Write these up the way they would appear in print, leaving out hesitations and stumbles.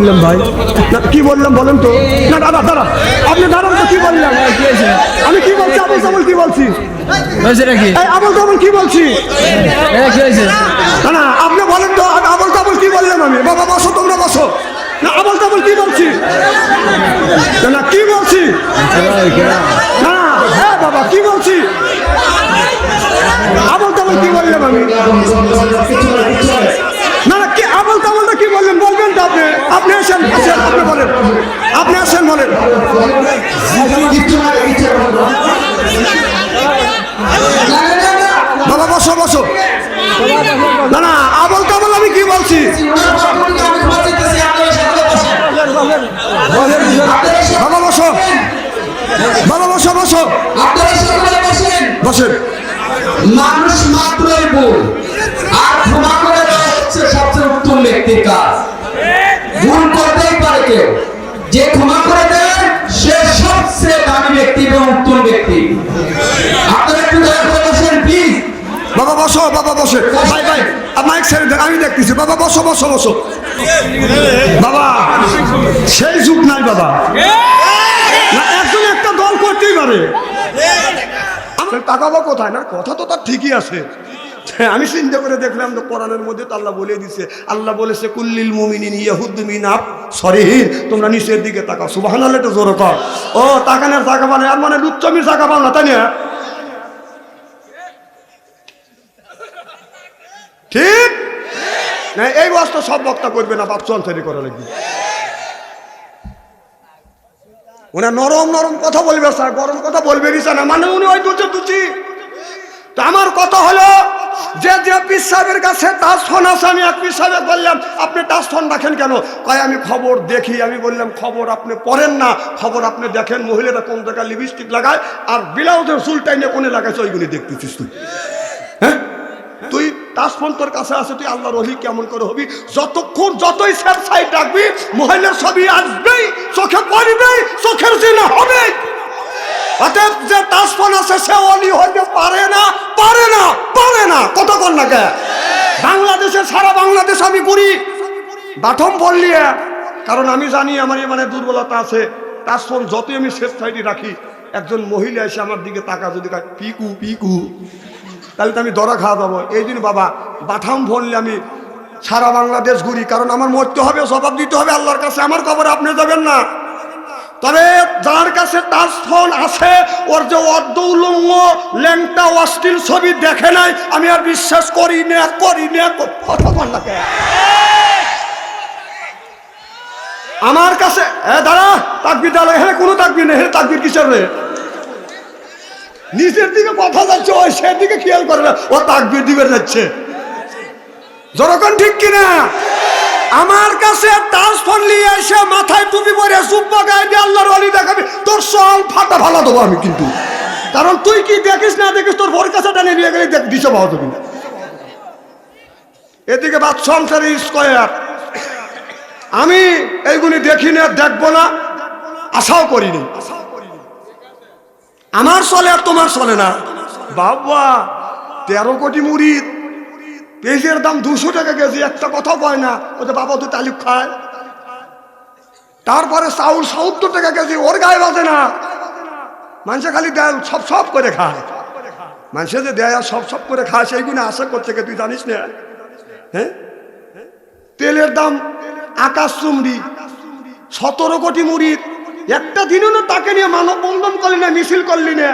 বললাম ভাই? না কি বললাম বলেন তো? না দাদা দাদা আপনি দাঁড়ান তো, কি বললাম? আমি কি বলছি? আবুল তাবুল কি বলছি? এই আবুল তাবুল কি বলছি? না না আপনি বলেন তো, আবুল তাবুল কি বললাম আমি? বাবা বসো, তোমরা বসো। না আবুল তাবুল কি বলছি? না না কি বলছি? না হ্যাঁ বাবা কি বলছি? আবুল তাবুল কি বললাম আমি? না না কি আবুল তাবুলটা কি বললেন বলবেন তো আপনি? আপনি আসেন, আসেন আপনি বলেন, আপনি আসেন বলেন। বাবা বসো বসো। না না আবুল তাবুল আমি কি বলছি? বাবা বসো, বাবা বসো বসো বসেন। মানুষ মাত্রই ভুল, আর ক্ষমা করে দেওয়া হচ্ছে সবচেয়ে উত্তম ব্যক্তির কাজ। ভুল করতেই পারে কেউ, যে ক্ষমা করে দেয় সে সবচেয়ে দামি ব্যক্তি এবং উত্তম ব্যক্তি। আপনারা একটু দয়া করে বসেন প্লিজ। বাবা বসো, বাবা বসে। ভাই ভাই মাইক ছেড়ে দেন, আমি দেখতেছি। বাবা বসো বসো বসো। বাবা সেই যুগ নাই বাবা, না একজন একটা দল করতেই পারে। তাকাবো কোথায়? না কথা তো তার ঠিকই আছে। আমি চিন্তা করে দেখলাম তো কোরআনের মধ্যে তো আল্লাহ বলে দিছে, আল্লাহ বলেছে কুল্লিল মুমিনিন ইয়াহুদ্দু মিন আবসারিহিম, তোমরা নিচের দিকে তাকাও। সুবহানাল্লাহ, এটা জোরে কর। ও তাকানোর জায়গা মানে আর মানে লুচ্চমির জায়গা পাও না, তাই না? ঠিক না? এই বস্তু সব বক্তা করবে না, বাপ চলচারি করা লাগবে। উনি নরম নরম কথা বলবে স্যার, গরম কথা বলবে না, মানে উনি ওই দুচে দুচি। তো আমার কথা হলো যে যে পীর সাহেবের কাছে টাচ ফোন আছে, আমি এক পীর সাহেব বললাম আপনি টাচ ফোন রাখেন কেন? কয় আমি খবর দেখি। আমি বললাম খবর আপনি পড়েন না, খবর আপনি দেখেন। মহিলারা কোন জায়গায় লিপস্টিক লাগায় আর ব্লাউজের চুলটাই নিয়ে কোনে লাগাইছে ওইগুলি দেখতেছিস তুই। হ্যাঁ তুই টাচ ফোন তোর কাছে আছে, তুই আল্লাহর ওহী কেমন করে হবি? যতক্ষণ যতই স্যার সাইড রাখবি মহিলার ছবি আসবেই, চোখে পড়বেই, চোখের জিনা হবে। অতএব যে টাচ ফোন আছে সে ওলি হইতে পারে না, পারে না, পারে না। কতক্ষণ না কে বাংলাদেশে, সারা বাংলাদেশ আমি ঘুরি বাথম বললি, কারণ আমি জানি আমার মানে দুর্বলতা আছে। টাচ ফোন যতই আমি সেফ সাইডে রাখি, একজন মহিলা এসে আমার দিকে তাকা যদি পিকু পিকু, তাহলে তো আমি দরা খাওয়া যাবো। এই দিন বাবা বাথাম বললে আমি সারা বাংলাদেশ ঘুরি, কারণ আমার মরতে হবে, জবাব দিতে হবে আল্লাহর কাছে। আমার খবর আপনি যাবেন না। তবে যার কাছে টাচ ফোন আছে, ওর যে অর্ধ উলঙ্গ ল্যাংটা অশ্লীল ছবি দেখে নাই, আমি আর বিশ্বাস করি না, করি না। কথা বল না কে? আমার কাছে দাঁড়া, তাকবীর দাঁড়া। এখানে কোনো তাকবীর নেই। এখানে তাকবীর কিসের রে? নিচের দিকে কথা যাচ্ছে, ওই সেদিকে খেয়াল করবে, ও তাকবীর দিবে যাচ্ছে। যখন ঠিক কিনা? আমার কাছে টাচ ফোন নিয়ে এসে মাথায় টুপি পরে জুব্বা গায়ে দিয়ে আল্লাহর ওলি দেখাবি, তোর সল ফাটা ভালো দেবো আমি কিন্তু। কারণ তুই কি দেখিস না দেখিস, তোর ভোর কাছে টানে নিয়ে গেলে দিশে পাওয়া যাবি না। এদিকে বাদ সংসারে স্কয়ার, আমি এইগুলি দেখি না, দেখবো না, আশাও করিনি। আমার চলে আর তোমার চলে না। বাবা 13 কোটি মুরিদ, পেঁয়াজের দাম 200 টাকা কেজি, একটা কথা কয় না। ওদের বাবা তো তালিব খায়। তারপরে চাউল 70 টাকা কেজি, ওর গায়ে বাজে না। মানুষে খালি দেয়, সব সব করে খায়। মানুষে যে দেয় সব সব করে খায়, সেইগুলো আশা করছে কে তুই জানিস না? হ্যাঁ তেলের দাম আকাশ চুম্বি, 17 কোটি মুরিদ, একটা দিনও না তাকে নিয়ে মানববন্ধন করলি না, মিছিল করলি না।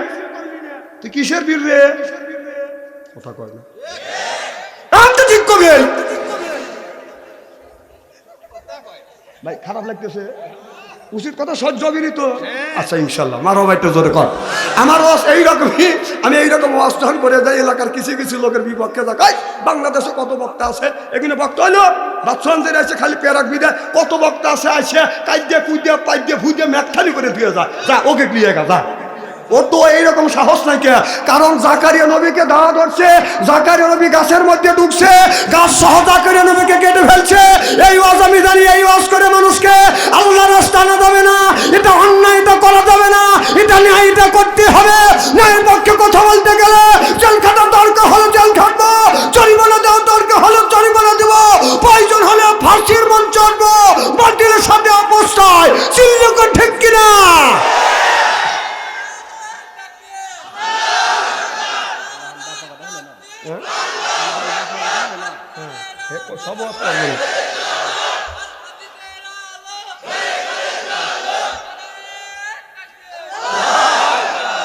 তুই কিসের বীর রে? কথা কয় না, ঠিক কবে ভাই? খারাপ লাগতেছে, উচিত কথা সহ্য হবিনি তো। আচ্ছা ইনশাল্লাহ মারো ভাইটা জোরে কর। আমার ওয়াজ এইরকমই, আমি এইরকম ওয়াজ যখন করে যাই এলাকার কিছু কিছু লোকের বিপক্ষে যাই। বাংলাদেশে কত বক্তা আছে, এখানে বক্তা হইলো বাচ্চাদের আছে খালি পেরাক বিদে, কত বক্তা আছে আসে কাইদে কুইদে পাইদে ফুইদে ম্যাকখালি করে দিয়ে যায়, যা ওকে দিয়ে গা যা। ও তো এইরকম সাহস নাই কে? কারণ জাকারিয়া নবীকে দাওয়া ধরছে, জাকারিয়া নবী গাছের মধ্যে ঢুকছে, গাছ সহ জাকারিয়া নবীকে কেটে ফেলছে। এই ওয়াজ আমি জানি, এই ওয়াজ করে মানুষকে আল্লাহর রাস্তা আনা যাবে না। এটা অন্যায়, এটা করা যাবে না, এটা ন্যায়, এটা করতে হবে। ন্যায়ের পক্ষে কথা বলতে গেলে জেল খাটা দরকার হলো জেল খাটবো, জরিমানা দেওয়া দরকার হলো জরিমানা দেবো, প্রয়োজন হলে ফাঁসির মঞ্চ আনবো, বাতিল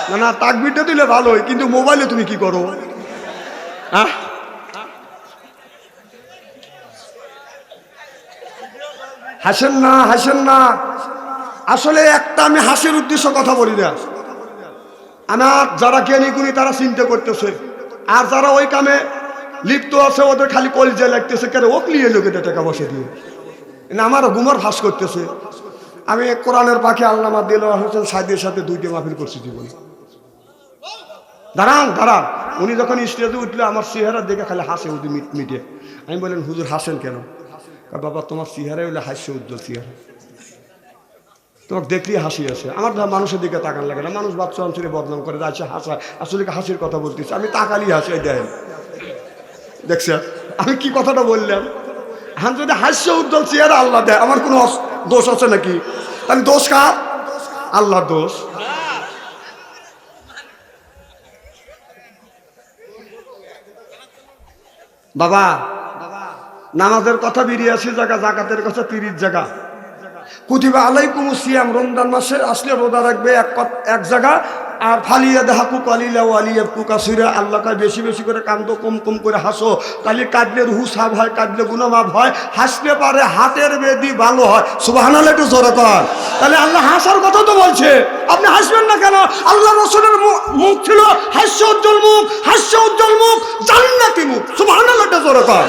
না না, তাকবীরটা দিলে ভালোই, কিন্তু মোবাইলে তুমি কি করো? হ্যাঁ, হাসেন না, হাসেন না। আসলে একটা আমি হাসির উদ্দেশ্য কথা বলি না। আমার যারা জ্ঞানী গুণী তারা চিন্তা করতেছে, আর যারা ওই কামে লিপ্ত আছে ওদের খালি কলিজা লাগতেছে, কেন ওকলিয়ে লোকেদের টাকা বসে দিয়ে আমারও গুমর ফাঁস করতেছে। আমি কোরআনের পাখি আল্লামা দিলওয়ার হোসেন সাইদের সাথে 2টি মাহফিল করছি জীবনে। দাঁড়ান দাঁড়ান, উনি যখন স্টেজে উঠলে আমার চেহারা দেখে খালি হাসে উঠে মিটে। আমি বললেন, হুজুর হাসেন কেন? বাবা তোমার চেহারাই হলে হাস্য উজ্জ্বল চেহারা, তোমাকে দেখলেই হাসি আসে। আমার মানুষের দিকে তাকান লাগে না, মানুষ বাচ্চা অঞ্চলে বদনাম করে যাচ্ছে, হাসা আসলে হাসির কথা বলতেছি, আমি তাকালি হাসি দেন। দেখছেন আমি কি কথাটা বললাম? হ্যাঁ, যদি হাস্য উজ্জ্বল চেহারা আল্লাহ দেয়, আমার কোনো দোষ আছে নাকি? তাহলে দোষ কার? আল্লাহর দোষ। বাবা নামাজের কথা 82 জায়গা, জাকাতের কথা 30 জায়গা। কুতিবা আলাইকুমুস সিয়াম, রমজান মাসে আসলে রোজা রাখবে এক জায়গা। আর ফালিয়া দেহাকু কালিলা ওয়ালিয়াবকু কাসিরা, আল্লাহ কয় বেশি বেশি করে কান্দো, কম কম করে হাসো, তাহলে কাঁদলে রুহু সাফ হয়, কাঁদলে গুনাহ মাফ হয়, হাসতে পারে হাতের বেদি ভালো হয়। সুবহানাল্লাহ, একটু জোরে কর। তাহলে আল্লাহ হাসার কথা তো বলছে, আপনি হাসবেন না কেন? আল্লাহ রাসূলের মুখ ছিল হাস্য উজ্জ্বল মুখ, হাস্য উজ্জ্বল মুখ জান্নাতি মুখ। সুবহানাল্লাহ, একটু জোরে কর।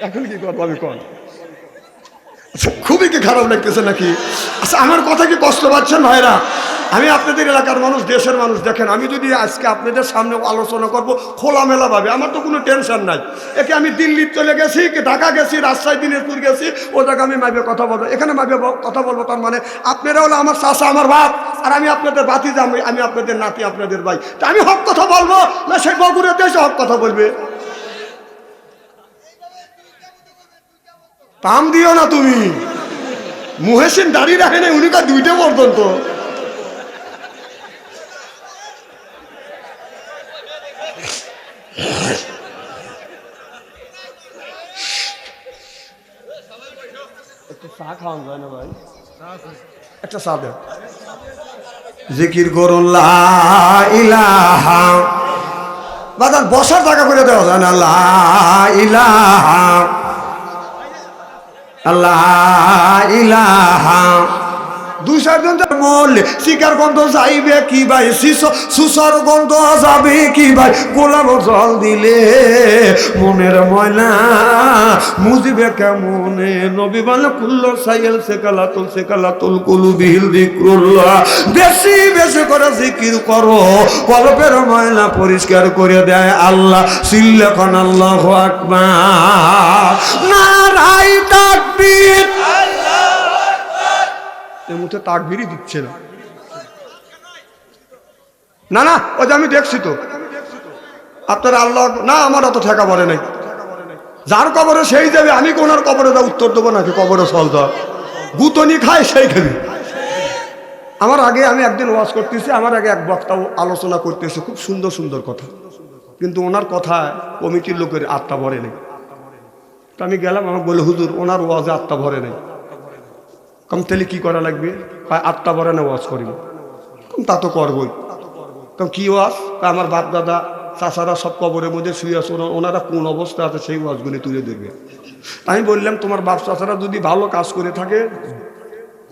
এখন কি করবো আমি? কর খুবই কি খারাপ লাগতেছে নাকি? আচ্ছা, আমার কথা কি কষ্ট পাচ্ছেন ভাইরা? আমি আপনাদের এলাকার মানুষ, দেশের মানুষ। দেখেন, আমি যদি আজকে আপনাদের সামনে আলোচনা করব খোলামেলা ভাবে, আমার তো কোনো টেনশন নাই। একে আমি দিল্লি চলে গেছি, কি ঢাকা গেছি, রাজশাহী, দিনাজপুর গেছি, ও জায়গা আমি মাইবে কথা বলবো, এখানে মাইবে কথা বলবো। তার মানে আপনারা হলো আমার চাচা, আমার বাপ, আর আমি আপনাদের ভাতিজা, আমি আপনাদের নাতি, আপনাদের ভাই। তা আমি হক কথা বলবো না সেই বগুড়া দেশে হক কথা বলবে? পাম দিও না তুমি। মুহেসিন দাঁড়িয়ে রাখে নাই, উনি কার 2টে পর্যন্ত। একটা চা খাওয়ান যায় না ভাই? একটা চা দেন। জিকির করুন লা ইলাহা, বাজার বসার জায়গা করে দেওয়া যায় না। লা ইলাহা আল্লাহ ইলাহা। 2-4 জন মল শিকার গন্ধ যাইবে কি ভাই, সুসর গন্ধ যাবে কি ভাই, গোলাপ জল দিলে মনের ময়লা মুজিবে কেমনে। নবী বলে কুল্লু সাইল সেকালাতুল কুলুবিল যিকরুল্লাহ, বেশি বেশি করে জিকির করো, কলবের ময়লা পরিষ্কার করে দেয় আল্লাহ। সিল্লাখান আল্লাহু আকবার, নারাই তাকবীর। এর মধ্যে তাকবীরই দিচ্ছে না। না না, ওই যে আমি দেখছি তো আপনারা আল্লাহ না, আমার অত ঠেকা পড়ে নাই। যার কবরে সেই যাবে, আমি কোনার কবরে যা উত্তর দেবো নাকি? কবরে চল যা গুতনি খায় সেই খাবি। আমার আগে আমি একদিন ওয়াজ করতেছি, আমার আগে এক বক্তা আলোচনা করতেছে, খুব সুন্দর সুন্দর কথা, কিন্তু ওনার কথায় কমিটির লোকের আত্মা ভরে নেই। তো আমি গেলাম, আমাকে বলে হুজুর ওনার ওয়াজে আত্মা ভরে নেই। কম তাহলে কি করা লাগবে? আত্মা ভরে না ওয়াজ করিব। কম তা তো করবই। কম কি ওয়াজ? আমার বাপ দাদা চাচারা সব কবরের মধ্যে শুয়ে আছে, ওনারা কোন অবস্থা আছে সেই ওয়াজগুলি তুলে ধরবে। আমি বললাম, তোমার বাপ চাচারা যদি ভালো কাজ করে থাকে,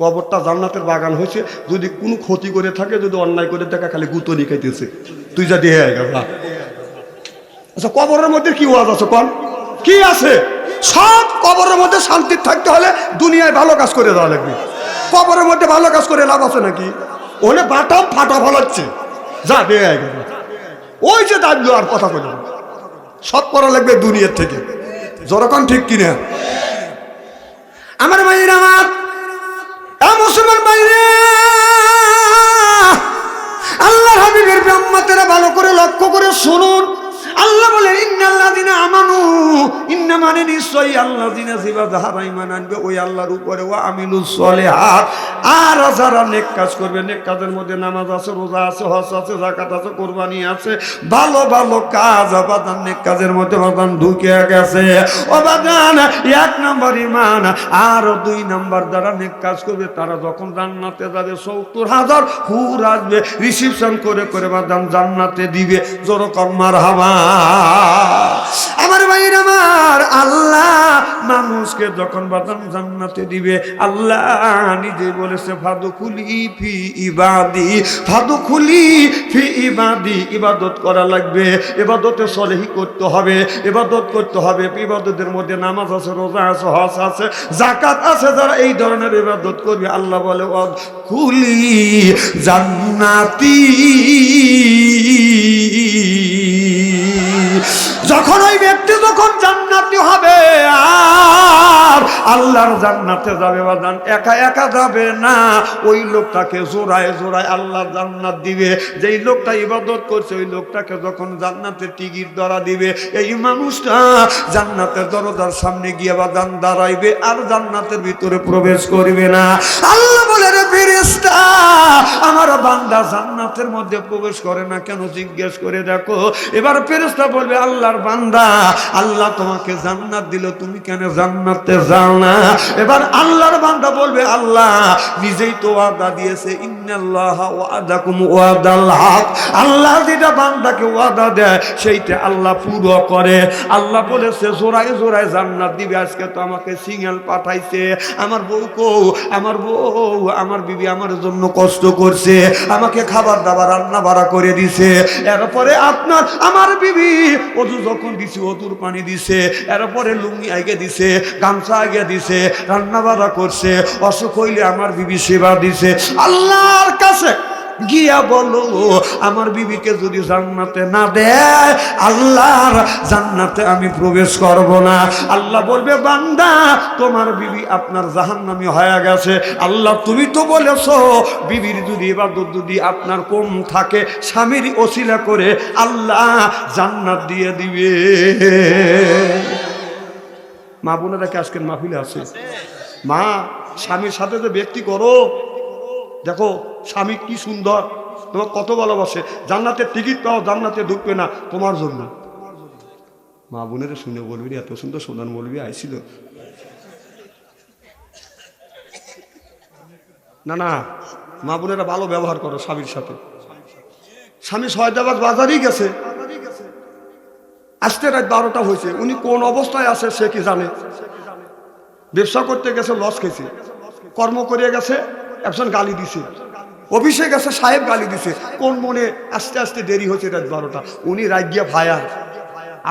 কবরটা জান্নাতের বাগান হয়েছে, যদি কোনো ক্ষতি করে থাকে, যদি অন্যায় করে থাকে, খালি গুতনি খাইতেছে, তুই যা দিয়ে গেল। আচ্ছা, কবরের মধ্যে কি ওয়াজ আছে? কন কি আছে? সব কবরের মধ্যে শান্তি থাকতে হলে দুনিয়ায় ভালো কাজ করে দেওয়া লাগবে। কবরের মধ্যে ভালো কাজ করে লাভ আছে নাকি? ওনে বাটাম ফাটা ফলাচ্ছে, যা দিয়ে গেল। ওই যে দাবি আর কথা বলে সব করা লাগবে দুনিয়ার থেকে। যখন ঠিক কিনা আমার ভাইরা, আমার মুসলমান ভাইরা, আল্লাহর হাবিবের উম্মতেরা ভালো করে লক্ষ্য করে শুনুন। আল্লাহ বলেন ইন্নাল্লাযিনা আমানু, ইন্না মানে নিশ্চয়ই আল্লাযিনা যারা ঈমান আনবে ওই আল্লাহর উপরে, ওয়া আমিলুস সলিহাত, আর যারা নেক কাজ করবে, নেক কাজের মধ্যে নামাজ আছে, রোজা আছে, হজ আছে, যাকাত আছে, কুরবানি আছে, ভালো ভালো কাজ বাদান নেক কাজের মধ্যে বাদান ঢুকে গেছে। ও বাদান, এক নম্বর ঈমান, আর দুই নম্বর যারা নেক কাজ করবে তারা যখন জান্নাতে যাবে ৭০,০০০ হুর আসবে রিসিপশন করে করে বাদান জান্নাতে দিবে। জোরে কর মারহাবা। আমার ভাইরা আমার, আল্লাহ মানুষকে যখন বাদাম জান্নাতে দিবে, আল্লাহ নিজে বলেছে ফাদখুলি ফি ইবাদি, ফাদখুলি ফি ইবাদি। ইবাদত করা লাগবে, ইবাদতে সলেহি করতে হবে, ইবাদত করতে হবে। ইবাদতের মধ্যে নামাজ আছে, রোজা আছে, হজ আছে, যাকাত আছে। যারা এই ধরনের ইবাদত করবে আল্লাহ বলে খুলি জান্নাতি। যখন ওই ব্যক্তি যখন জান্নাতি হবে আর আল্লাহর জান্নাতে যাবে, বাজান একা একা যাবে না, ওই লোকটাকে জোড়ায় জোড়ায় আল্লাহ জান্নাত দিবে। যেই লোকটা ইবাদত করছে ওই লোকটাকে যখন জান্নাতের টিকিট ধরা দিবে, এই মানুষটা জান্নাতের দরজার সামনে গিয়ে বাজান দাঁড়াইবে আর জান্নাতের ভিতরে প্রবেশ করবে না। আল্লাহ বলে রে ফেরেশতা, আমার বান্দা জান্নাতের মধ্যে প্রবেশ করে না কেন জিজ্ঞেস করে দেখো। এবার ফেরেশতা বলবে আল্লাহর বান্দা, আল্লাহ তোমাকে জান্নাত দিল, তুমি কেন জান্নাতে যাও না? এবার আল্লাহর বান্দা বলবে আল্লাহ নিজেই তো ওয়াদা দিয়েছে, ইন্নাল্লাহা ওয়াদাকুম ওয়াদাল হক। আল্লাহ যেটা বান্দাকে ওয়াদা দেয় সেইটা আল্লাহ পুরো করে। আল্লাহ বলেছে জোড়ায় জোড়ায় জান্নাত দিবে। আজকে তো আমাকে সিগন্যাল পাঠাইছে, আমার বউকে, আমার বউ, আমার বিবি আমার জন্য কষ্ট করছে, আমাকে খাবার দাবার রান্না বাড়া করে দিছে। এরপরে আপনার আমার বিবি অজু যখন দিছে অজুর পানি দিছে, এরপরে লুঙ্গি আগে দিছে, গামছা আগে দিছে, রান্না বাড়া করছে, অসুখ হইলে আমার বিবি সেবা দিছে। আল্লাহর কাছে গিয়া বলো আমার বিবিকে যদি জান্নাতে না দেয় আল্লাহর জান্নাতে আমি প্রবেশ করব না। আল্লাহ বলবে বান্দা তোমার বিবি আপনার জাহান্নামী হয়ে গেছে। আল্লাহ তুমি তো বলেছো বিবির যদি ইবাদত যদি আপনার কম থাকে স্বামীর ওসিলা করে আল্লাহ জান্নাত দিয়ে দিবে। মা বোনেরা কি আজকের মাহফিলে আছে? মা স্বামীর সাথে যে ব্যক্তি করো, দেখো স্বামী কি সুন্দর, তোমার কত ভালোবাসে, জান্নাতের টিকিট পাও, জান্নাতে ঢুকবে না তোমার জন্য। মা বোনেরা শুনে বলবি এত সুন্দর সোনার বলবি আইছিল না। না, মা বোনেরা ভালো ব্যবহার করো স্বামীর সাথে। স্বামী সয়দাবাদ বাজারেই গেছে, আসতে রাত 12টা হয়েছে, উনি কোন অবস্থায় আছে সে কি জানে। ব্যবসা করতে গেছে, লস খেয়েছে, কর্ম করে গেছে, একজন গালি দিছে, অফিসে গেছে সাহেব গালি দিছে, কোন মনে আস্তে আস্তে দেরি হচ্ছে রাত 12টা। উনি রাত গিয়া ভায়া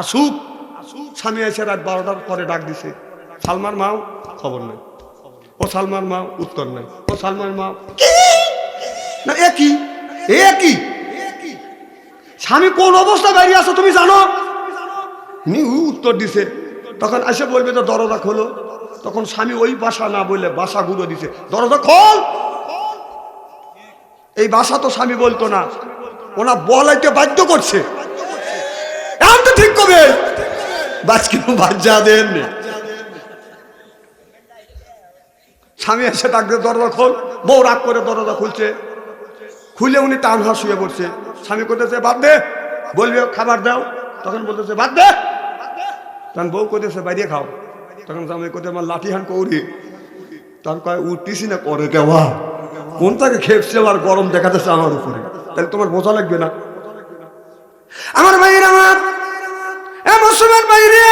আসুক, স্বামী এসে রাত 12টার পরে ডাক দিছে, সালমার মাও খবর নাই, ও সালমার মাও উত্তর নাই, ও সালমার মাও না একই একই। স্বামী কোন অবস্থা বেরিয়ে আসো তুমি জানো? উনি উত্তর দিছে, তখন এসে বলবে তো দরজা খোলো, তখন স্বামী ওই বাসা না বললে বাসা ঘুরে দিছে, দরজা খোল। এই বাসা তো স্বামী বলতো না, ওনা বলাইতে বাধ্য করছে। এখন তো ঠিক করবে বাচ্চা বাচ্চা দেন। স্বামী এসে ডাকবে দরজা খোল, বউ রাগ করে দরজা খুলছে, খুলে উনি টান হাস শুয়ে পড়ছে। স্বামী করতেছে বাদ দে, বলবে খাবার দাও, তখন বলতেছে বাদ দে। তখন বউ করতেছে বাইরে খাও, তখন স্বামী করতে আমার লাঠি হান কৌরি, তখন কয় উঠতেছি না করে কেবা কোনটাকে খেপছে আর গরম দেখাতেছে আমার উপরে, তাহলে তোমার বোঝা লাগবে না? আমার ভাইয়ের, আমার মুসলমান বাইরে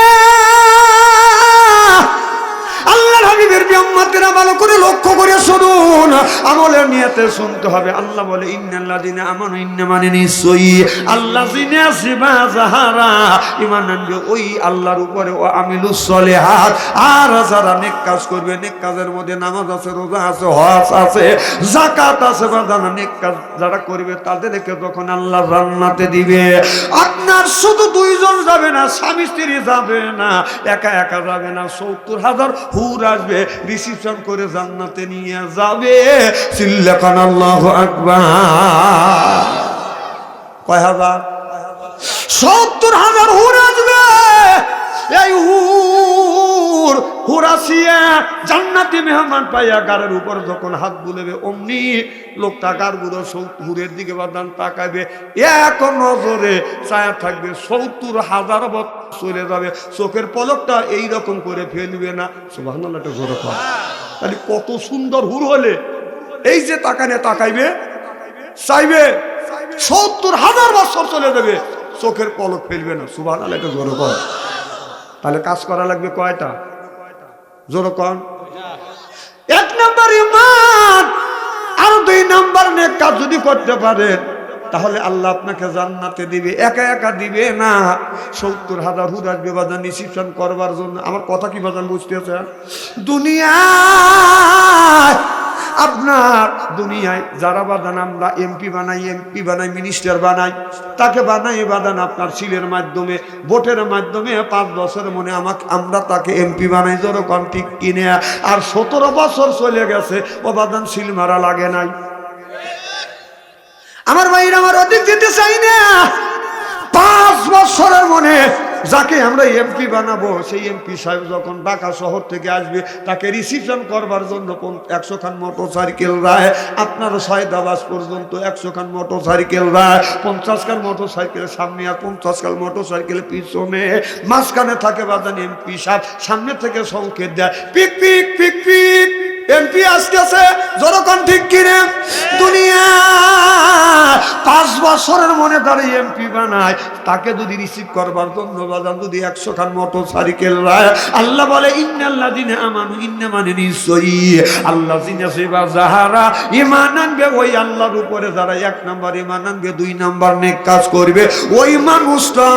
আল্লাহর হাবিবের উম্মতেরা ভালো করে লক্ষ্য করে শুনুন, আমলের নিয়তে শুনতে হবে। আল্লাহ বলে ইন্নাল্লাযিনা আমানু, ইন্না মানে নিশ্চয়ই আল্লাযিনা সিবা যাহারা ঈমান আনবে ওই আল্লাহর উপরে, ও আমিলুস সলিহাত, আর যারা নেক কাজ করবে, নেক কাজের মধ্যে নামাজ আছে, রোজা আছে, হজ আছে, যাকাত আছে, বা যারা নেক কাজ যারা করবে তাদেরকে যখন আল্লাহ জান্নাতে দিবে, আপনার শুধু দুইজন যাবে না, স্বামী স্ত্রী যাবে না, একা একা যাবে না, ৭০,০০০ হুর আসবে রিসিপশন করে জান্নাতে নিয়ে যাবে। চিল্লাকান আল্লাহু আকবার। কয় হাজার? 70,000 হুর আসবে। এই হুর আসিয়া জান্নাতি মেহমান পাইয়া গাড়ের উপর যখন হাত বুলেবে অমনি লোকটা গাড়গুলো হুরের দিকে বাদান তাকাইবে, এক নজরে ছায়া থাকবে। 70,000 বছর চলে যাবে, চোখের পলকটা এইরকম করে ফেলবে না। সুবহানাল্লাহ, একটা জোরে কর। তাহলে কত সুন্দর হুর হলে এই যে তাকানে তাকাইবে, চাইবে, 70,000 বছর চলে যাবে, চোখের পলক ফেলবে না। সুবহানাল্লাহ, একটা জোরে কর। তাহলে কাজ করা লাগবে কয়টা? জোরে কর। 1 নাম্বার ঈমান, আর 2 নাম্বার নেক কাজ যদি করতে পারেন তাহলে আল্লাহ আপনাকে জান্নাতে দিবে। একা একা দিবে না, 70,000 হুর আসবে বাজান রিসিপশন করবার জন্য। আমার কথা কি বাজান বুঝতেছে? দুনিয়ায় আপনার দুনিয়ায় যারা বাদান আমরা এমপি বানাই মিনিস্টার বানাই, তাকে বানাই বাদান আপনার সিলের মাধ্যমে, ভোটের মাধ্যমে 5 বছর মনে আমরা তাকে এমপি বানাই, যেরকম ঠিক কিনে। আর 17 বছর চলে গেছে, ও বাদান সিল মারা লাগে নাই। আমার ভাইরা, আমার অধিক যেতে চাই না। 5 বছরের মনে যাকে আমরা এমপি বানাবো, সেই এমপি সাহেব যখন ঢাকা শহর থেকে আসবে, তাকে রিসিপশন করবার জন্য 100 খান মোটর সাইকেল রায়, আপনার সয়দাবাস পর্যন্ত 100 খান মোটর সাইকেল রায়, 50 খান মোটর সাইকেলের সামনে আর 50 খান মোটর সাইকেলের পিছনে, মাঝখানে থাকে বাদান এমপি সাহেব, সামনে থেকে সংকেত দেয় পিক পিক পিক পিক, এমপি আসতেছে। যখন ঠিক কিনে দুনিয়া 5 বছরের মনে দাঁড়িয়ে এমপি বানায়, তাকে যদি রিসিভ করবার জন্য বাজান যদি 100 খান মোটর সাইকেল রায়, আল্লাহ বলে ইন্নাল্লাযিনা আমানু, ইন্না মানে নিশ্চয়ই আল্লাযিনা সেবা যাহারা ঈমান আনবে, ওই আল্লাহর উপরে যারা 1 নাম্বার ঈমান আনবে, 2 নাম্বার নেক কাজ করবে, ওই মানুষটা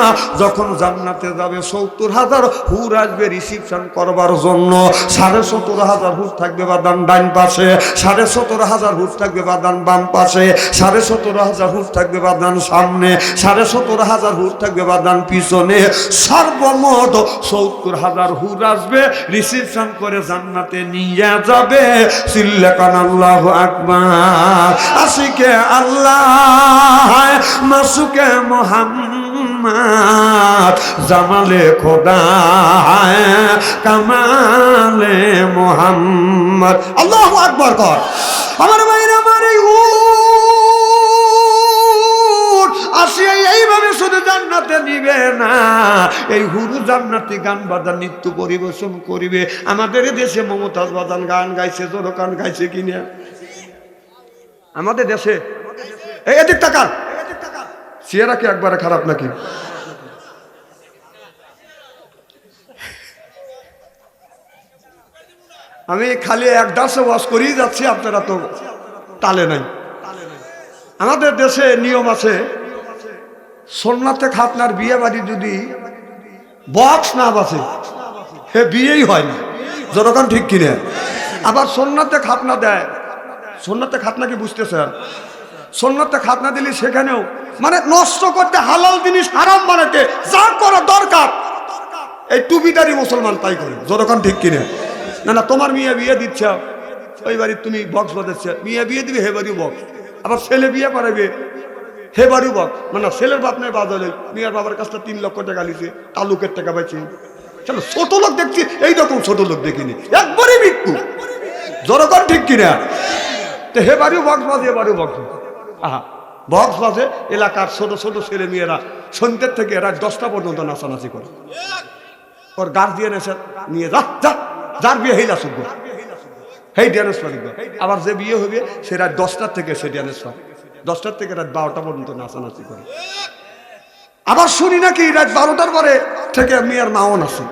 যখন জান্নাতে যাবে 70,000 হুর আসবে রিসিপশন করবার জন্য। 17,500 হুর থাকবে বাদান ডান পাশে, 17,500 হুর থাকবে বাদান বাম পাশে, 17,500 হুর থাকবে বাদান সামনে, 17,500 হুর থাকবে বাদান পিছনে। সর্বমোট 70,000 হুর আসবে, রিসিপশন করে জান্নাতে নিয়ে যাবে। চিল্লাকান আল্লাহু আকবার। আশিকে আল্লাহ, মাসুকে মোহাম্মদ, জামালে খোদা, কামালে মোহাম্মদ। আল্লাহু আকবার কর। আমার ভাইরা, আমার এই হুর আসিয়া এইভাবে শুধু জান্নাতে নিবে না, এই হুরু জান্নাতি গান বাজান নৃত্য পরিবেশন করিবে। আমাদের দেশে মমতাজ বাজান গান গাইছে, জোর গান গাইছে কিনা আমাদের দেশে? এই এদিক টাকা চেহারা কি একবারে খারাপ নাকি? আমি খালি 1 দাসে ওয়াজ করেই যাচ্ছি, আপনারা তো তালে নাই। আমাদের দেশে নিয়ম আছে, সুন্নাতে খাতনার বিয়ে বাড়ি যদি বক্স না বাজে, হে বিয়েই হয় না। যতক্ষণ ঠিক কিনে আবার সুন্নাতে খাতনা দেয়। সুন্নাতে খাতনা কি বুঝতেছেন? সুন্নাতে খাতনা দিলে সেখানেও মানে নষ্ট করতে, হালাল জিনিস হারাম বানাতে যা করা দরকার, এই টুপিদারি মুসলমান তাই করে। যতক্ষণ ঠিক কিনে না না, তোমার মেয়ে বিয়ে দিচ্ছ, ওই বাড়ির তুমি বক্স বাজাচ্ছ, মেয়ে বিয়ে দিবে হে বাড়িও বক্স, আবার ছেলে বিয়ে করাবে হে বাড়িও বক্স। মানে ছেলের বাপ নেই বাজালে, মেয়ের বাবার কাছটা 3 লক্ষ টাকা লিছে, তালুকের টাকা পাইছে। চলো ছোট লোক দেখছি, এইরকম ছোট লোক দেখিনি, একবারই মৃত্যু। যতক্ষণ ঠিক কিনা তো হে বাড়িও বক্স বাজে, এ বাড়িও বক্স। আহা, বক্স বাজে, এলাকার ছোট ছোট ছেলে মেয়েরা সন্ধ্যের থেকে রাত 10টা পর্যন্ত নাচানাচি করে। ওর গার্জিয়ান এসে নিয়ে যা যা, যার বিয়ে হেইলা শুনবো, হেই ড্যান্স পারিব। আবার যে বিয়ে হবে সে রাত 10টার থেকে সে ড্যান্স পারে, 10টার থেকে রাত 12টা পর্যন্ত নাচানাচি করে। আবার শুনি নাকি রাত 12টার পরে থেকে মেয়ের মাও নাচে।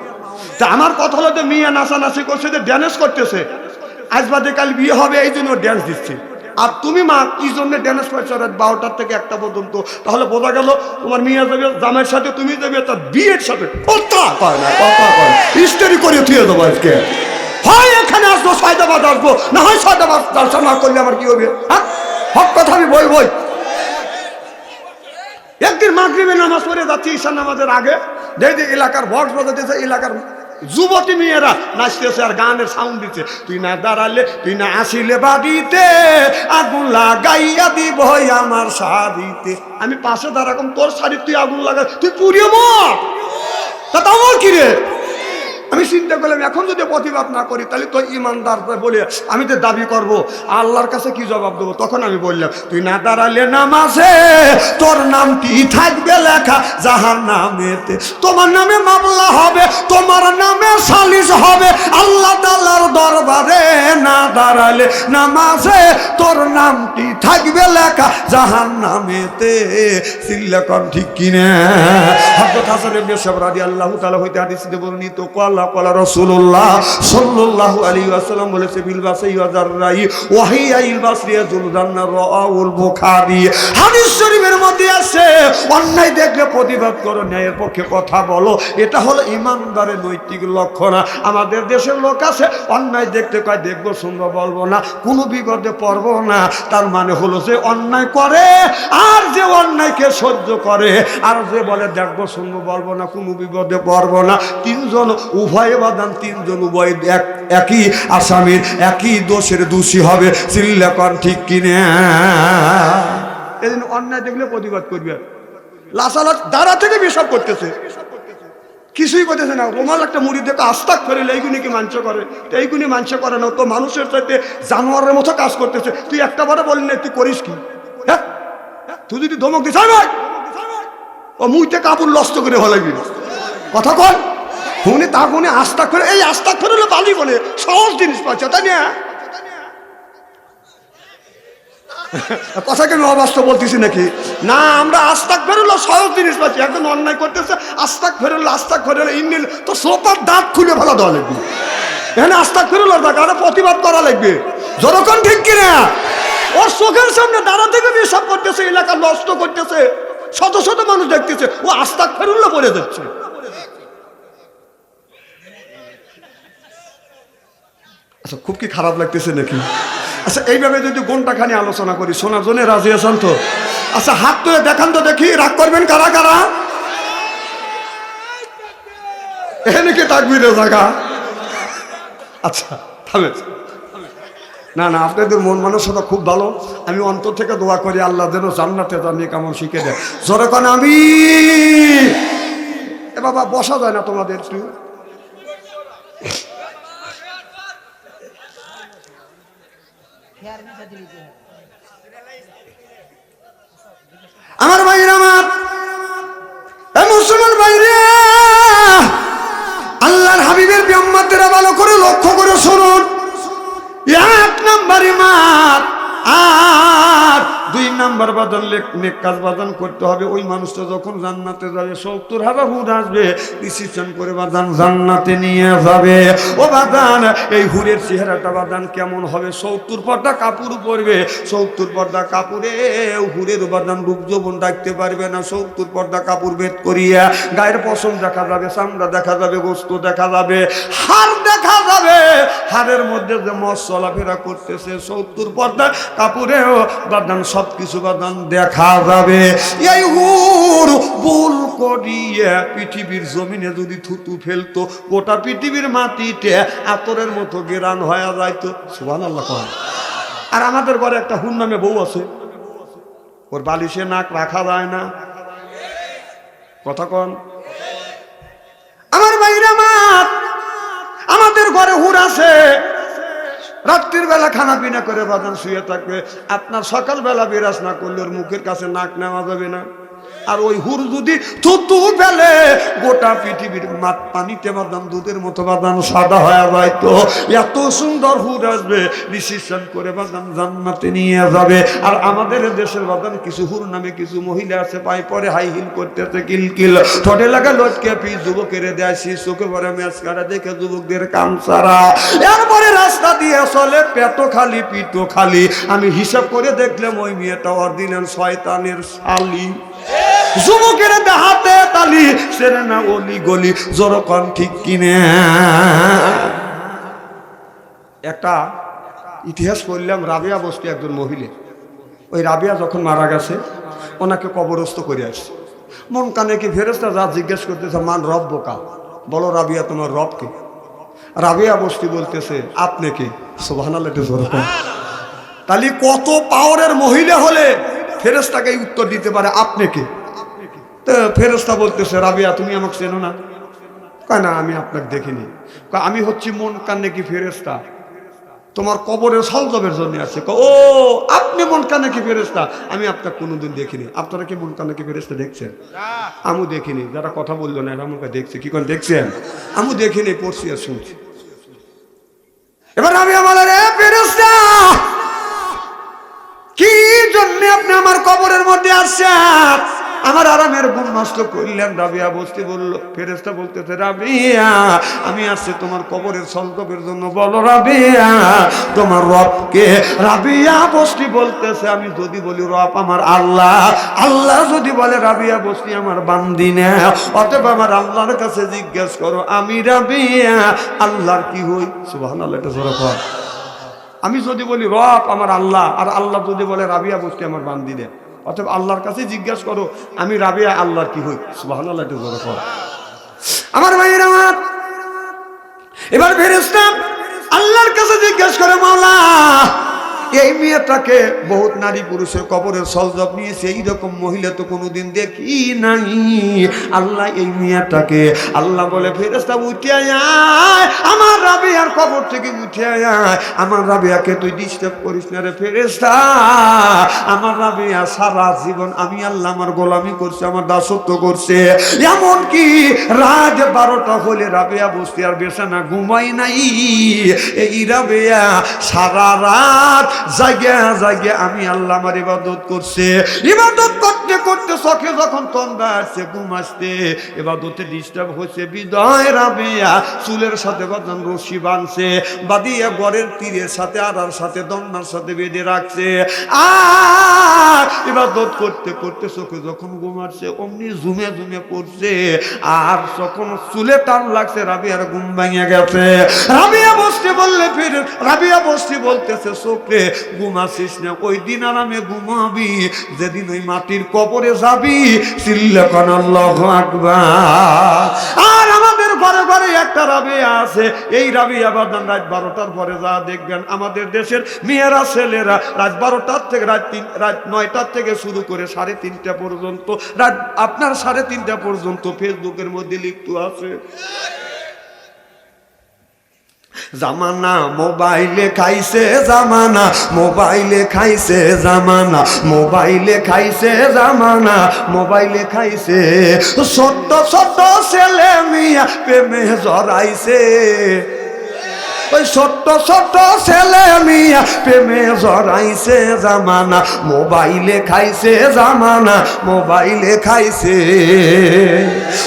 তা আমার কথা হলো যে মেয়ে নাচানাচি করছে, যে ড্যান্স করতেছে, আজ বাদে কাল বিয়ে হবে এই জন্য ড্যান্স দিচ্ছে। আর তুমি মা কি জন্য ড্যান্স করছো রাত 12টার থেকে 1টা পর্যন্ত? তাহলে বোঝা গেল তোমার মেয়ে যাবে জামাইয়ের সাথে, তুমি যাবে তার বিয়ের সাথে। কথা কয় না, কথা কয় ইস্তেরি করে থুয়ে দেবো আজকে। হয় এখানে আসবো, সয়দাবাদ আসবো, না হয় সয়দাবাদ দর্শন না করলে আমার কি হবে? হ্যাঁ, হক কথা আমি বই। একদিন মাগরিবের নামাজ পড়ে যাচ্ছি, ঈশার নামাজের আগে, দেখি এলাকার বক্স বাজাতেছে, এলাকার যুবতী মেয়েরা নাচতেছে আর গানের সাউন্ড দিচ্ছে, তুই না দাঁড়ালে তুই না আসিলে বাড়িতে আগুন লাগাইয়া দিব আমার শাড়িতে। আমি পাশে দাঁড়াকম, তোর শাড়ি তুই আগুন লাগা, তুই পুড়িয়ে মর, তা আমার কি রে? আমি চিন্তা করলাম এখন যদি প্রতিবাদ না করি তাহলে তো ইমানদার বলে আমি তো দাবি করব, আল্লাহর কাছে কি জবাব দেবো? তখন আমি বললাম, তুই না দাঁড়ালে নামাজে তোর নামটি থাকবে লেখা জাহান্নামেতে, তোমার নামে মামলা হবে, তোমার নামে সালিশ হবে আল্লাহ তাআলার দরবারে। না দাঁড়ালে নামাজে তোর নামটি থাকবে লেখা জাহান্নামেতে। সিল্লাকন ঠিক কিনা? হযরত হাসান ইবনে সাবর রাদিয়াল্লাহু তাআলা হইতে হাদিসে বর্ণিত, قال رسول الله صلى الله عليه وسلم বলেছে, বিল বাসাই ওয়াজার রাই ওয়াহিয়া ইল বাসরি যুলদান্না রাউল বুখারী। হাদিস শরীফের মধ্যে আছে, অন্যায় দেখলে প্রতিবাদ করো, ন্যায়ের পক্ষে কথা বলো, এটা হলো ইমানদারের নৈতিক লক্ষণ। আমাদের দেশের লোক আছে অন্যায় দেখতে কয় দেখবো শুনবো বলবো না, কোনো বিপদে পড়বো না। তার মানে হলো যে অন্যায় করে আর যে অন্যায়কে সহ্য করে, আর যে বলে দেখবো শুনবো বলবো না, কোনো বিপদে পড়বো না। তিনজন উভয় বাদান, তিনজন উভয় একই আসামির একই দোষের দোষী হবে। চিল্লাকন ঠিক কিনা? এদিন অন্যায় দেখলে প্রতিবাদ করবে, লাসালাস দাঁড়া থেকে বিসব করতেছে, কিছুই করতেছে না। রোমাল একটা মুড়ি দেখে আস্তাক ফেলে এইগুলি কি মাংস করে, এইগুলি মাংস করে না, তো মানুষের সাথে জানোয়ারের মতো কাজ করতেছে। তুই একটা বারে বললি না তুই করিস কি? হ্যাঁ, তুই যদি ধমক দিস ভাই ও মুইতে কাপড় নষ্ট করে হলাবি কথা কন, উনি তা গুনে আস্তাক ফেলে, এই আস্তাক ফেলে হলো বালি বলে সহজ জিনিস পাচ্ছে, তাই না? কথাকে আমি অবাস্তব বলতেছি নাকি? না, আমরা আস্তাক ফেরুল্লাহ সহজ জিনিস পাচ্ছি। একদম অন্যায় করতেছে, আস্তাক ফেরুল্লাহ ইন্নিল, তো সোপার দাঁত খুলে ফেলা দেওয়া লাগবে। এখানে আস্তাক ফেরুল্লাহ দাঁত আরে প্রতিবাদ করা লাগবে, যতক্ষণ ঠিক কিনা? ওর চোখের সামনে দাঁড়া থেকে বিসব করতেছে, এলাকা নষ্ট করতেছে, শত শত মানুষ দেখতেছে, ও আস্তাক ফেরুল্লাহ বলে যাচ্ছে। আচ্ছা, খুব কি খারাপ লাগতেছে নাকি? আচ্ছা, এইভাবে যদি ঘন্টা খানি আলোচনা করি, শোনার জন্য রাজি আছেন তো? আচ্ছা, হাত তুলে দেখান তো দেখি, রাগ করবেন কারা কারা? এখানে কি তাকবীরের জায়গা? আচ্ছা থামেন। না না, আপনাদের মন মানসিকতা খুব ভালো, আমি অন্তর থেকে দোয়া করি আল্লাহ যেন জান্নাতে জানিয়ে কেমন শিখে দেয়। যখন আমি এ বাবা বসা যায় না তোমাদের, আমার ভাইরা, আমার মুসলমান ভাইরা, আল্লাহর হাবিবের বিম্মাতেরা ভালো করে লক্ষ্য করে শুনুন। এক নাম্বার ইমান, আর দুই নাম্বার বাদান নেক কাজ বাদান করতে হবে। ওই মানুষটা যখন জান্নাতে যাবে 70,000 হুর আসবে, ডিসিশন করে বাদান জান্নাতে নিয়ে যাবে। ও বাদান, এই হুরের চেহারাটা বাদান কেমন হবে? 70 পর্দা কাপড় পরবে, 70 পর্দা কাপড়ে হুরের বাদান রূপ যৌবন রাখতে পারবে না। 70 পর্দা কাপড় ভেদ করিয়া গায়ের পশম দেখা যাবে, চামড়া দেখা যাবে, গোস্ত দেখা যাবে, হাড় দেখা যাবে, হাড়ের মধ্যে যে মস চলাফেরা করতেছে 70 পর্দা কাপড়েও বাদান সবকিছু বাদান দেখা যাবে। এই হুর ভুল করিয়া পৃথিবীর জমিনে যদি থুতু ফেলতো, গোটা পৃথিবীর মাটিতে আতরের মতো গেরান হয়ে যাইতো। সুবহানাল্লাহ। আর আমাদের ঘরে একটা হুর নামে বউ আছে, ওর বালিশে নাক রাখা যায় না, কথা কন আমার ভাইরা। আমাদের ঘরে হুর আছে, রাত্রির বেলা খানা পিনা করে বাদান শুয়ে থাকবে, আপনার সকালবেলা বিরাজ না করলে ওর মুখের কাছে নাক নেওয়া যাবে না। আর ওই হুর যদি থুতু ফেলে গোটা পৃথিবীর পানিতে বাদান দুধের মতো বাদান সাদা হয়ে যাইতো। এত সুন্দর হুর আসবে, ডিসিশন করে বাদান জান্নাতে নিয়ে যাবে। আর আমাদের দেশের বাদান কিছু হুর নামে কিছু মহিলা আছে, পায়ে পরে হাই হিল করতেছে, কিলকিল ঠোঁটে লাগা লটকে পি যুবকের দেয়, চোখে পরে ম্যাচ কাটা দেখে যুবকদের কাম সারা। এরপরে রাস্তা দিয়ে চলে পেটো খালি পিটো খালি। আমি হিসাব করে দেখলাম ওই মেয়েটা অরিজিনাল শয়তানের শালি। যুবকের হাতে তালি, সেরে না অলি গলি, জোরকন ঠিক কিনে। একটা ইতিহাস পড়লাম, রাবিয়া বস্তি একজন মহিলা, ওই রাবিয়া যখন মারা গেছে ওনাকে কবরস্থ করে আসছে। মন কানে কি ফেরেশতা যা জিজ্ঞেস করতেছে, মান রব্বকা, বলো রাবিয়া তোমার রব কে? রাবিয়া বস্তি বলতেছে আপনি কে? সুবহানাল্লাহ, একটু জোরে বলো। তাহলে কত পাওয়ারের মহিলা হলে ফেরেশতাকে এই উত্তর দিতে পারে আপনি কে? তো ফেরেশতা বলতেছে রাবিয়া তুমি আমাকে চেনো না? কয় না আমি আপনাকে দেখিনি। কয় আমি হচ্ছি মন কান্নে কি ফেরেশতা, তোমার কবরের সলজবের জন্য আছে। ও আপনি মন কান্নে কি ফেরেশতা, আমি আপনাকে কোনোদিন দেখিনি। আপনারা কি মন কান্নে কি ফেরেশতা দেখছেন? আমি দেখিনি। যারা কথা বললো না এরা আমাকে দেখছে। কি করে দেখছেন? আমি দেখিনি, পড়ছি আর শুনছি। এবার আমি আমার ফেরেশতা কি জন্য আপনি আমার কবরের মধ্যে আসছেন, আমার আরামের ঘুম নষ্ট করলেন? রাবিয়া বস্তি বলল, ফেরেশতা বলতেছে রাবিয়া আমি আসছি তোমার কবরের সলকবের জন্য। বলো রাবিয়া তোমার রব কে? রাবিয়া বস্তি বলতেছে আমি যদি বলি রব আমার আল্লাহ, আল্লাহ যদি বলে রাবিয়া বস্তি আমার বান্দি না, অতএব আমার আল্লাহর কাছে জিজ্ঞেস করো আমি রাবিয়া আল্লাহর কি হই? সুবহানাল্লাহ, এটা জোরে বল। আমি যদি বলি রব আমার আল্লাহ, আর আল্লাহ যদি বলে রাবিয়া বস্তি আমার বান্দি না, অতএব আল্লাহর কাছে জিজ্ঞেস করো আমি রাবিয়া আল্লাহর কি হই? সুবহানাল্লাহ, একটু জোরে বল। আমার ভাইয়েরা আমার, এবার ফেরেশতা আল্লাহর কাছে জিজ্ঞেস করে মাওলা এই মেয়েটাকে বহুত নারী পুরুষের কবরের সলজব নিয়েছে, এইরকম মহিলা তো কোনোদিন দেখি নাই। আল্লাহ এই মেয়েটাকে, আল্লাহ বলে ফেরেশতা উঠে আয়, আমার রাবিয়ার কবর থেকে উঠে আয়, আমার রাবিয়াকে তুই ডিস্টার্ব করিস না রে ফেরেশতা। আমার রাবিয়া সারা জীবন আমি আল্লাহ আমার গোলামি করছে, আমার দাসত্ব করছে, এমনকি রাত 12টা হলে রাবিয়া বসতে আর বেশানা ঘুমাই নাই। এই রাবিয়া সারা রাত জায়গা জায়গা আমি আল্লাহ আমার ইবাদত করছে, ইবাদত করতে করতে চোখে যখন তন্দ্রা আসছে ঘুম আসতে, ইবাদতে ডিস্টার্ব হচ্ছে বিদায় রাবিয়া চুলের সাথে বাঁধান রশি বাঁধছে, বাঁধিয়ে ঘরের তীরের সাথে আড়ার সাথে দন্নার সাথে বেঁধে রাখছে। আর ইবাদত করতে করতে চোখে যখন ঘুম আসছে অমনি ঝুমে ঝুমে পড়ছে, আর যখন চুলে টান লাগছে রাবিয়ার ঘুম ভেঙে গেছে। রাবিয়া বসতে বললে ফির রাবিয়া বসতে বলতেছে চোখে ঘুমাসিস না, ওই দিন আরামে ঘুমাবি যেদিন ওই মাটির কবরে যাবি। চিল্লা কোন আল্লাহু আকবার। আর আমাদের ঘরে ঘরে একটা রাবিয়া আছে, এই রাবিয়া বাদান রাত 12টার পরে যা দেখবেন আমাদের দেশের মেয়েরা ছেলেরা রাত 12টার থেকে রাত 9টার থেকে শুরু করে 3:30 পর্যন্ত, রাত আপনার 3:30 পর্যন্ত ফেসবুকের মধ্যে লিপ্ত আছে। জামানা মোবাইলে খাইছে জামানা, মোবাইলে খাইছে জামানা, মোবাইলে খাইছে জামানা, মোবাইলে খাইছে। ছোট্ট ছোট্ট ছেলে মিয়া প্রেমে জড়াইছে, ওই ছোট্ট ছোট্ট ছেলে মিয়া প্রেমে জড়াইছে জামানা, মোবাইলে খাইছে জামানা, মোবাইলে খাইছে।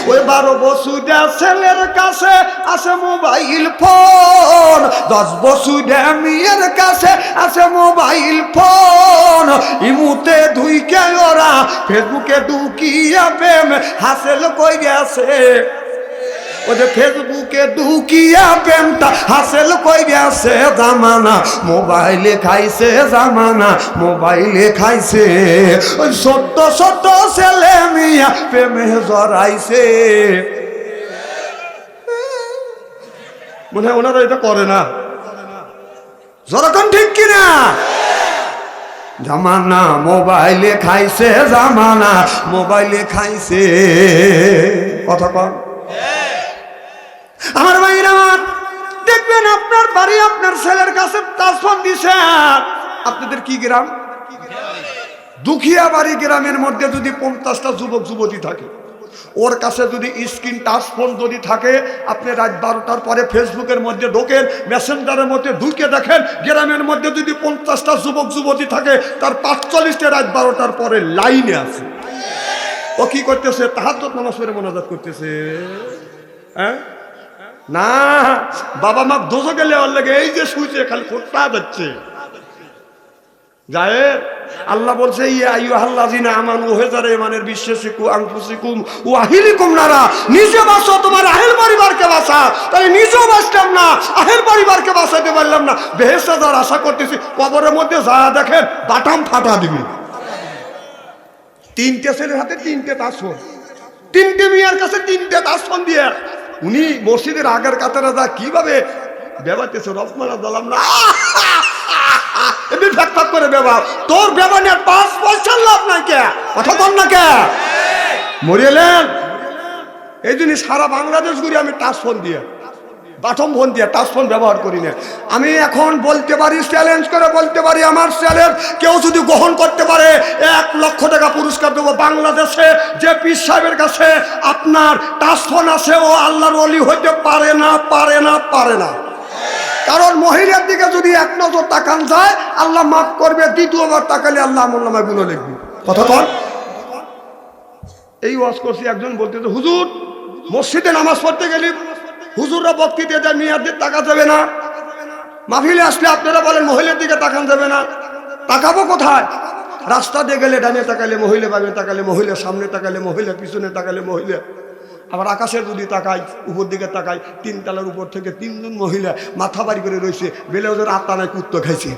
ওই 12 বছরের ছেলের কাছে আছে মোবাইল ফোন, 10 বছরের মেয়ের কাছে আছে মোবাইল ফোন। ইমুতে ঢুইকে ওরা ফেসবুকে ঢুকিয়া প্রেম হাসিল কই গেছে, ওদের ফেসবুকে ঢুকিয়া প্রেমটা হাসিল কই গেছে জামানা, মোবাইলে খাইছে জামানা, মোবাইলে খাইছে। ওই ছোট্ট ছোট্ট ছেলে মিয়া প্রেমে জড়াইছে। মনে হয় ওনারা এটা করে না, যখন ঠিক কিনা? জামানা মোবাইলে খাইছে জামানা, মোবাইলে খাইছে। কথা কন আমার ভাইরা আমার, দেখবেন আপনার বাড়ি আপনার ছেলের কাছে টাচফোন দিছে। আপনাদের কি গ্রাম? দুখিয়া বাড়ি। গ্রামের মধ্যে যদি 50টা যুবক যুবতী থাকে, ওর কাছে যদি স্ক্রিন টাচফোন যদি থাকে, আপনি রাত 12টার পরে ফেসবুকের মধ্যে ঢোকেন, মেসেঞ্জারের মধ্যে ঢুকে দেখেন, গ্রামের মধ্যে যদি 50টা যুবক যুবতী থাকে, তার 45টা রাত 12টার পরে লাইনে আছে। ও কি করতেছে? তাহাজ্জুদ নামাজ পড়ে মোনাজাত করতেছে। হ্যাঁ না, বাবা মা দোজখে লেওয়ার লাগে এই যে শুইছে খালি ফোটা যাচ্ছে যায়। আল্লাহ বলছে ইয়া আইয়ুহাল্লাযিনা আমানু হেজারে ইমানের বিশ্বাসিকু আনফুসিকুম ওয়া আহলিকুম নারা, নিজে বাঁচো তোমার আহেল পরিবারকে বাঁচা। তাই নিজেও বাঁচলাম না, আহেল পরিবারকে বাঁচাতে পারলাম না, বেহেশতে যাওয়ার আশা করতেছি, কবরের মধ্যে যা দেখেন বাটাম ফাটা দিবি। 3টে ছেলের হাতে 3টে তাসফোন, 3টে মেয়ের কাছে 3টে তাসফোন দিয়ে উনি মসজিদের আগের কাতারে যা কিভাবে বেবাতেছে রসমালা দিলাম না এমনি ফ্যাক করে বেবা তোর বেবানের 5 পয়সার লাভ নাই কে কথা বল না কে মরিয়েলেন এই জন্য সারা বাংলাদেশ ঘুরে আমি টাচ ফোন দিয়ে বাটম ফোন দিয়ে টাচ ফোন ব্যবহার করি না আমি এখন বলতে পারি চ্যালেঞ্জ করে বলতে পারি আমার চ্যালেঞ্জ কেউ যদি গ্রহণ করতে পারে 1 লক্ষ টাকা পুরস্কার দেবো বাংলাদেশে যে পীর সাহেবের কাছে আপনার টাচ ফোন আছে ও আল্লাহর ওলি হইতে পারে না পারে না পারে না কারণ মহিলার দিকে যদি 1 নজর তাকান যায় আল্লাহ মাফ করবে দ্বিতীয়বার তাকালে আল্লাহ আমল নামায় গুলো লিখবে কথা বল এই ওয়াজ করছি একজন বলতেছে হুজুর মসজিদে নামাজ পড়তে গেলি হুজুররা বক্তৃতা দেয় মেয়েদের তাকা যাবে না মাহফিলে আসলে আপনারা বলেন মহিলার দিকে তাকান যাবে না তাকাবো কোথায় রাস্তা দিয়ে গেলে ডানে তাকালে মহিলা বামে তাকালে মহিলা সামনে তাকালে মহিলা পিছনে তাকালে মহিলা আবার আকাশের যদি তাকাই উপর দিকে তাকাই 3 তলার উপর থেকে 3 জন মহিলা মাথা বাড়ি করে রয়েছে বেলে ওদের আত্মা নাই কুত্তো খাইছে